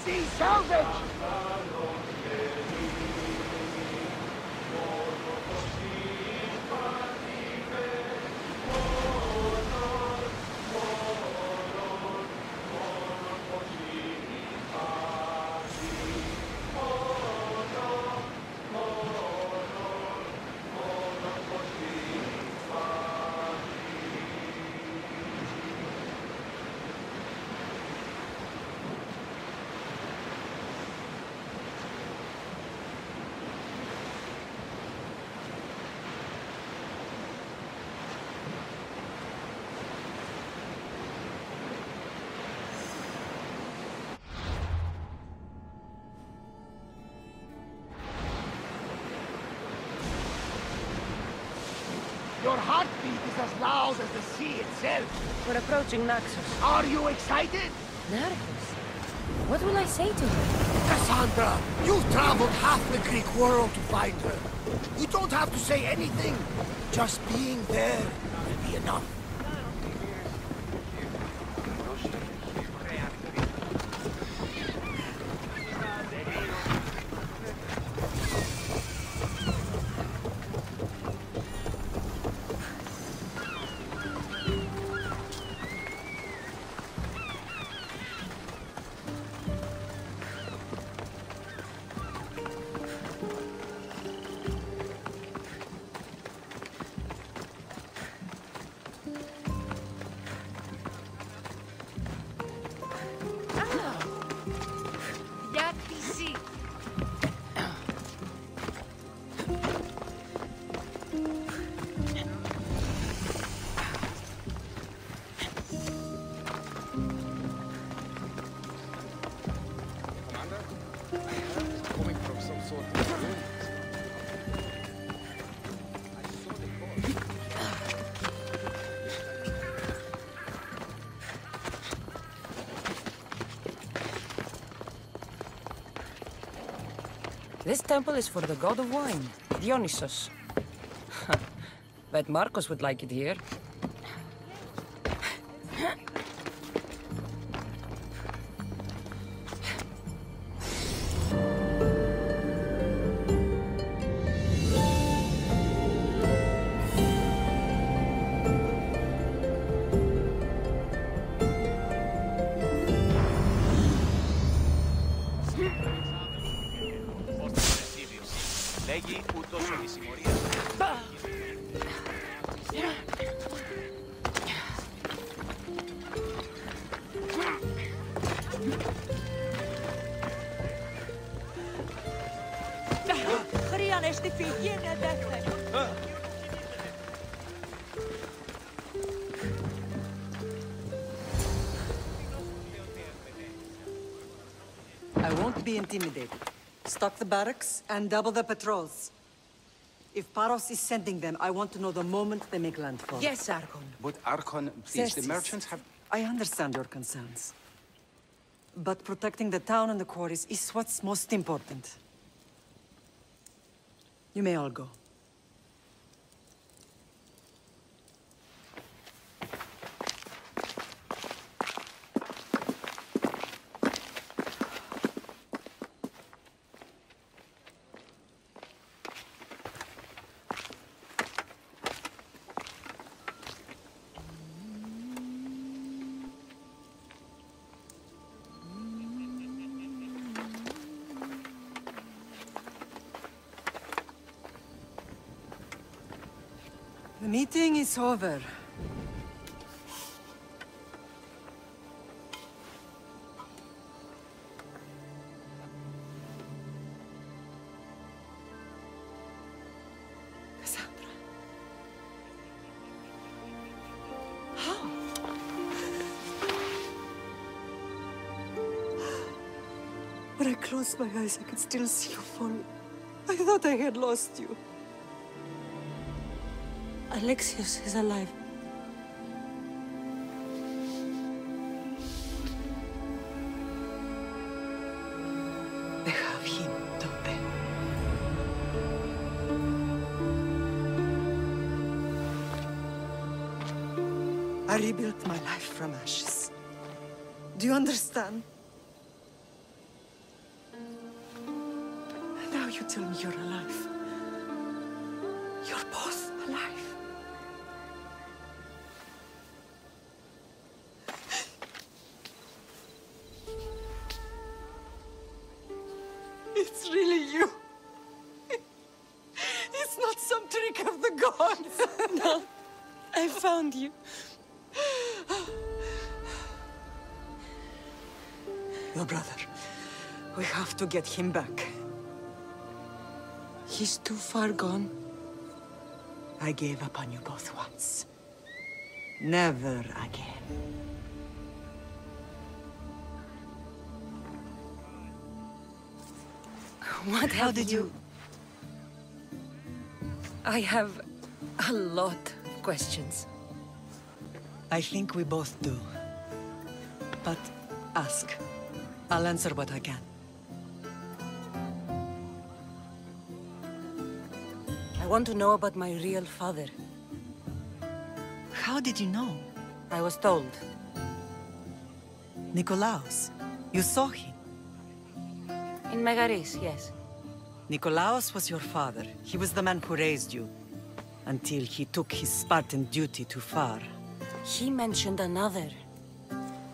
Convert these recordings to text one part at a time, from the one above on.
see salvage! Your heartbeat is as loud as the sea itself. We're approaching Naxos. Are you excited? Narcos? What will I say to her? Cassandra, you've traveled half the Greek world to find her. You don't have to say anything. Just being there will be enough. This temple is for the god of wine, Dionysos. Bet Marcos would like it here. I won't be intimidated. Stock the barracks and double the patrols. If Paros is sending them, I want to know the moment they make landfall. Yes, Archon. But Archon, please, the Xerxes, merchants have... I understand your concerns. But protecting the town and the quarries is what's most important. You may all go. The meeting is over. Cassandra. How? When I closed my eyes, I could still see you fall. I thought I had lost you. Alexios is alive. They have him, don't they? I rebuilt my life from ashes. Do you understand? you tell me you're alive? You're both alive. It's really you. It's not some trick of the gods. No, I found you. Your brother. We have to get him back. He's too far gone. I gave up on you both once. Never again. What How have did you... I have a lot of questions. I think we both do. But ask. I'll answer what I can. I want to know about my real father. How did you know? I was told. Nikolaos. You saw him. In Megaris, yes. Nikolaos was your father. He was the man who raised you. Until he took his Spartan duty too far. He mentioned another.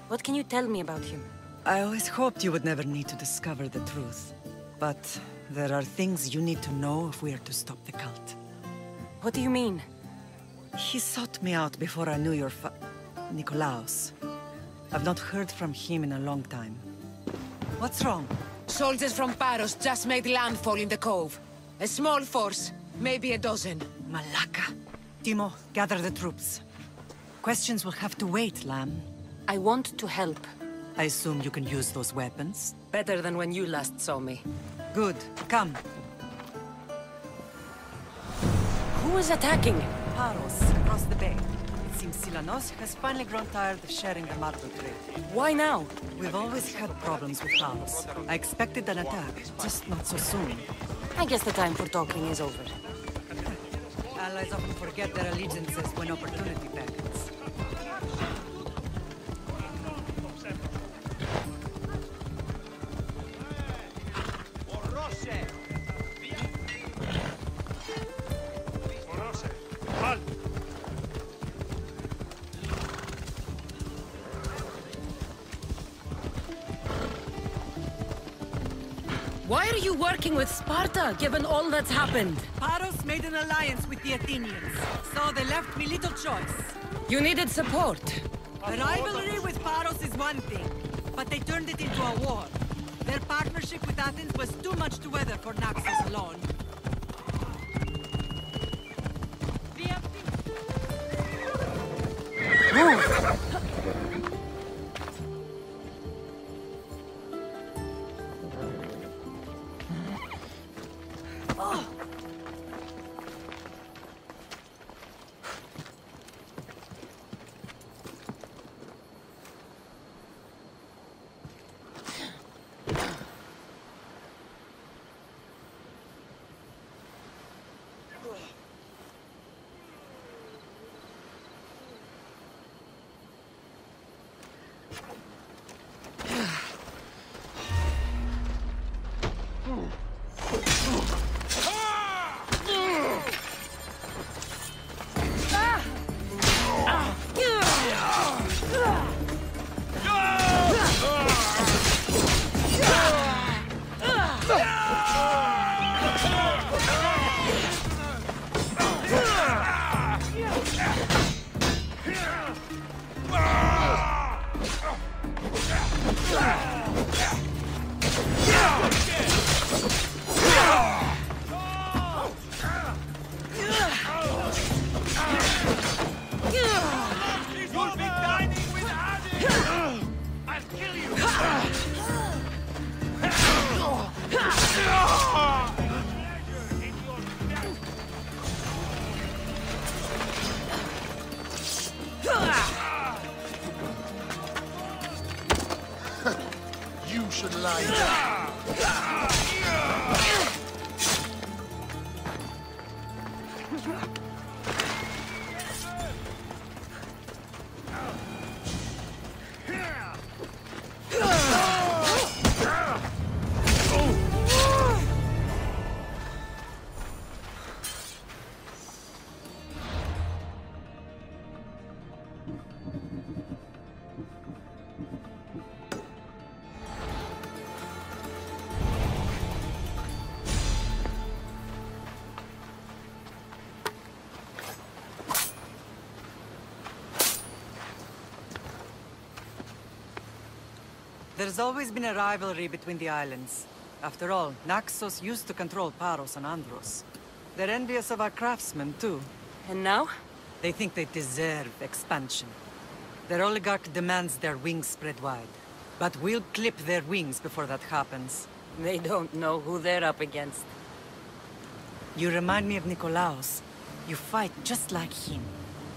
What can you tell me about him? I always hoped you would never need to discover the truth. But there are things you need to know if we are to stop the cult. What do you mean? He sought me out before I knew your Nikolaos. I've not heard from him in a long time. What's wrong? Soldiers from Paros just made landfall in the cove. A small force, maybe a dozen. Malaka. Timo, gather the troops. Questions will have to wait, Lamb. I want to help. I assume you can use those weapons? Better than when you last saw me. Good. Come. Who is attacking? Paros, across the bay. It seems Silanos has finally grown tired of sharing the marble trade. Why now? We've always had problems with Paros. I expected an attack, just not so soon. I guess the time for talking is over. Allies often forget their allegiances when opportunity beckons. Why are you working with Sparta, given all that's happened? Paros made an alliance with the Athenians, so they left me little choice. You needed support. The rivalry with Paros is one thing, but they turned it into a war. Their partnership with Athens was too much to weather for Naxos alone. You should lie down. There's always been a rivalry between the islands. After all, Naxos used to control Paros and Andros. They're envious of our craftsmen, too. And now? They think they deserve expansion. Their oligarch demands their wings spread wide. But we'll clip their wings before that happens. They don't know who they're up against. You remind me of Nikolaos. You fight just like him.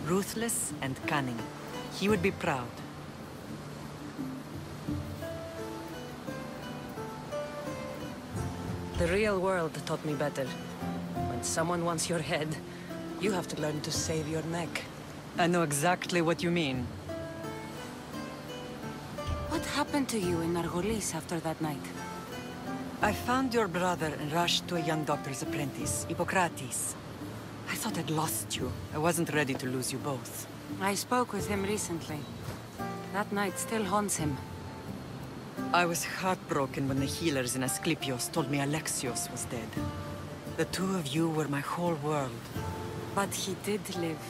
Ruthless and cunning. He would be proud. The real world taught me better. When someone wants your head, you have to learn to save your neck. I know exactly what you mean. What happened to you in Argolis after that night? I found your brother and rushed to a young doctor's apprentice, Hippocrates. I thought I'd lost you. I wasn't ready to lose you both. I spoke with him recently. That night still haunts him. I was heartbroken when the healers in Asclepios told me Alexios was dead. The two of you were my whole world. But he did live.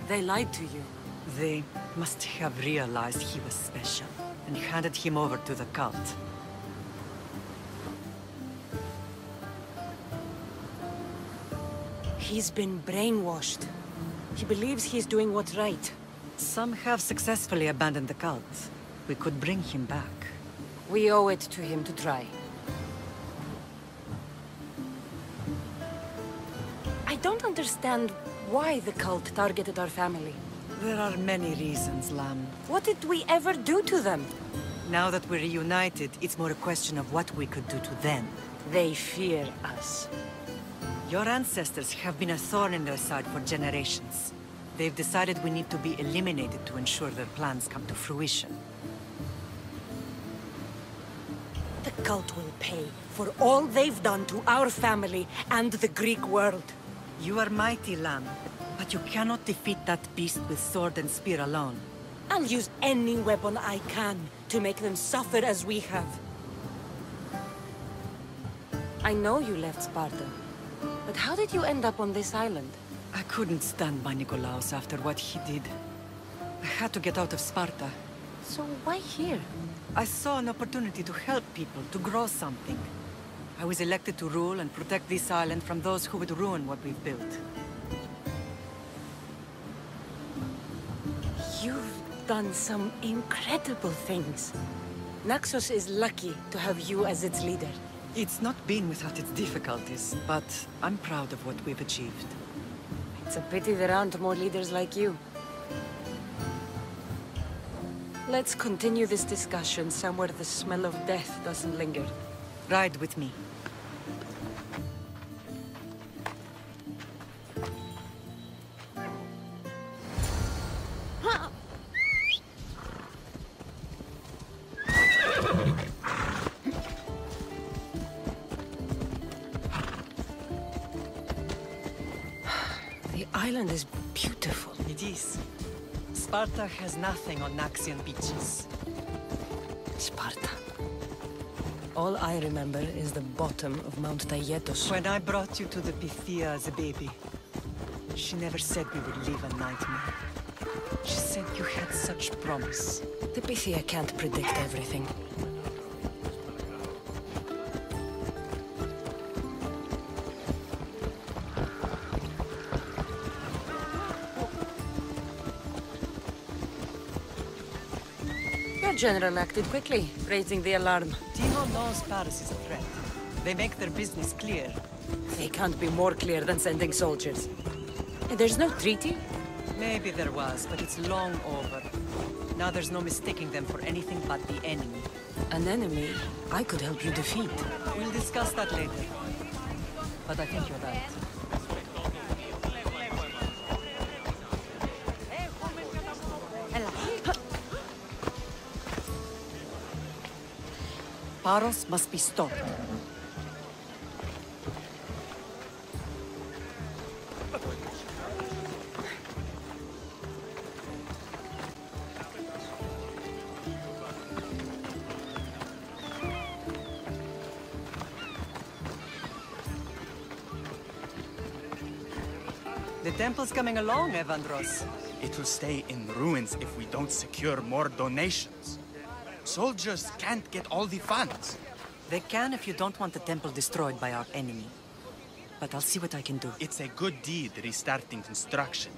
They lied to you. They must have realized he was special and handed him over to the cult. He's been brainwashed. He believes he's doing what's right. Some have successfully abandoned the cult. We could bring him back. We owe it to him to try. I don't understand why the cult targeted our family. There are many reasons, Lam. What did we ever do to them? Now that we're reunited, it's more a question of what we could do to them. They fear us. Your ancestors have been a thorn in their side for generations. They've decided we need to be eliminated to ensure their plans come to fruition. The cult will pay for all they've done to our family and the Greek world. You are mighty, Lam, but you cannot defeat that beast with sword and spear alone. I'll use any weapon I can to make them suffer as we have. I know you left Sparta, but how did you end up on this island? I couldn't stand by Nikolaos after what he did. I had to get out of Sparta. So why here? I saw an opportunity to help people, to grow something. I was elected to rule and protect this island from those who would ruin what we've built. You've done some incredible things. Naxos is lucky to have you as its leader. It's not been without its difficulties, but I'm proud of what we've achieved. It's a pity there aren't more leaders like you. Let's continue this discussion somewhere the smell of death doesn't linger. Ride with me. The island is beautiful. It is. Sparta has nothing on Naxian beaches. Sparta. All I remember is the bottom of Mount Taygetos. When I brought you to the Pythia as a baby, she never said we would live a nightmare. She said you had such promise. The Pythia can't predict everything. Your general acted quickly, raising the alarm. Timo knows Paris is a threat. They make their business clear. They can't be more clear than sending soldiers. There's no treaty? Maybe there was, but it's long over. Now there's no mistaking them for anything but the enemy. An enemy I could help you defeat. We'll discuss that later. But I think you're right. Paros must be stopped. The temple's coming along, Evandros. It will stay in ruins if we don't secure more donations. Soldiers can't get all the funds. They can if you don't want the temple destroyed by our enemy. But I'll see what I can do. It's a good deed restarting construction.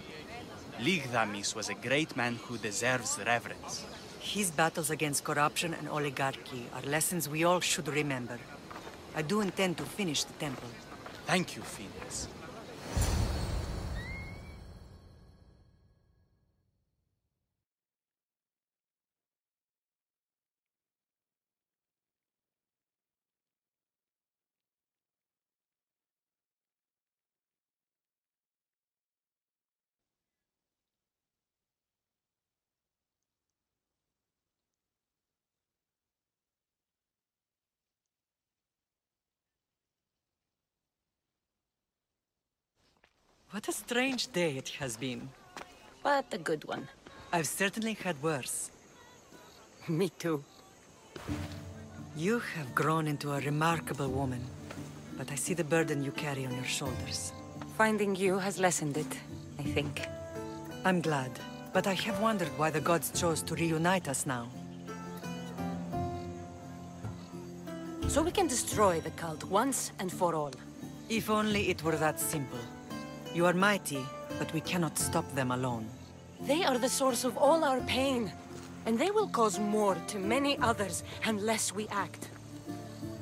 Ligdamis was a great man who deserves reverence. His battles against corruption and oligarchy are lessons we all should remember. I do intend to finish the temple. Thank you, Phoenix. What a strange day it has been. But a good one. I've certainly had worse. Me too. You have grown into a remarkable woman, but I see the burden you carry on your shoulders. Finding you has lessened it, I think. I'm glad, but I have wondered why the gods chose to reunite us now. So we can destroy the cult once and for all. If only it were that simple. You are mighty, but we cannot stop them alone. They are the source of all our pain, and they will cause more to many others unless we act.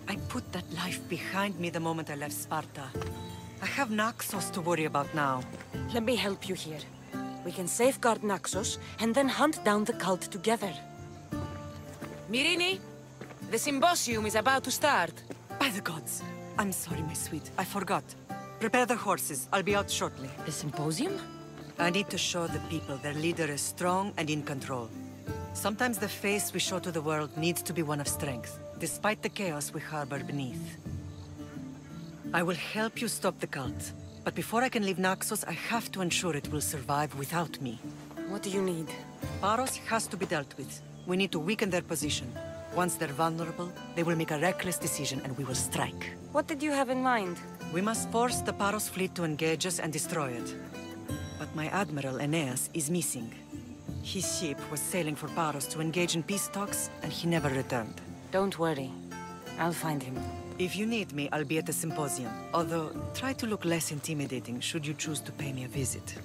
I put that life behind me the moment I left Sparta. I have Naxos to worry about now. Let me help you here. We can safeguard Naxos, and then hunt down the cult together. Myrrine, the symposium is about to start. By the gods! I'm sorry, my sweet. I forgot. Prepare the horses. I'll be out shortly. The symposium? I need to show the people their leader is strong and in control. Sometimes the face we show to the world needs to be one of strength, despite the chaos we harbor beneath. I will help you stop the cult, but before I can leave Naxos, I have to ensure it will survive without me. What do you need? Paros has to be dealt with. We need to weaken their position. Once they're vulnerable, they will make a reckless decision and we will strike. What did you have in mind? We must force the Paros fleet to engage us and destroy it. But my admiral, Aeneas, is missing. His ship was sailing for Paros to engage in peace talks, and he never returned. Don't worry. I'll find him. If you need me, I'll be at the symposium. Although, try to look less intimidating should you choose to pay me a visit.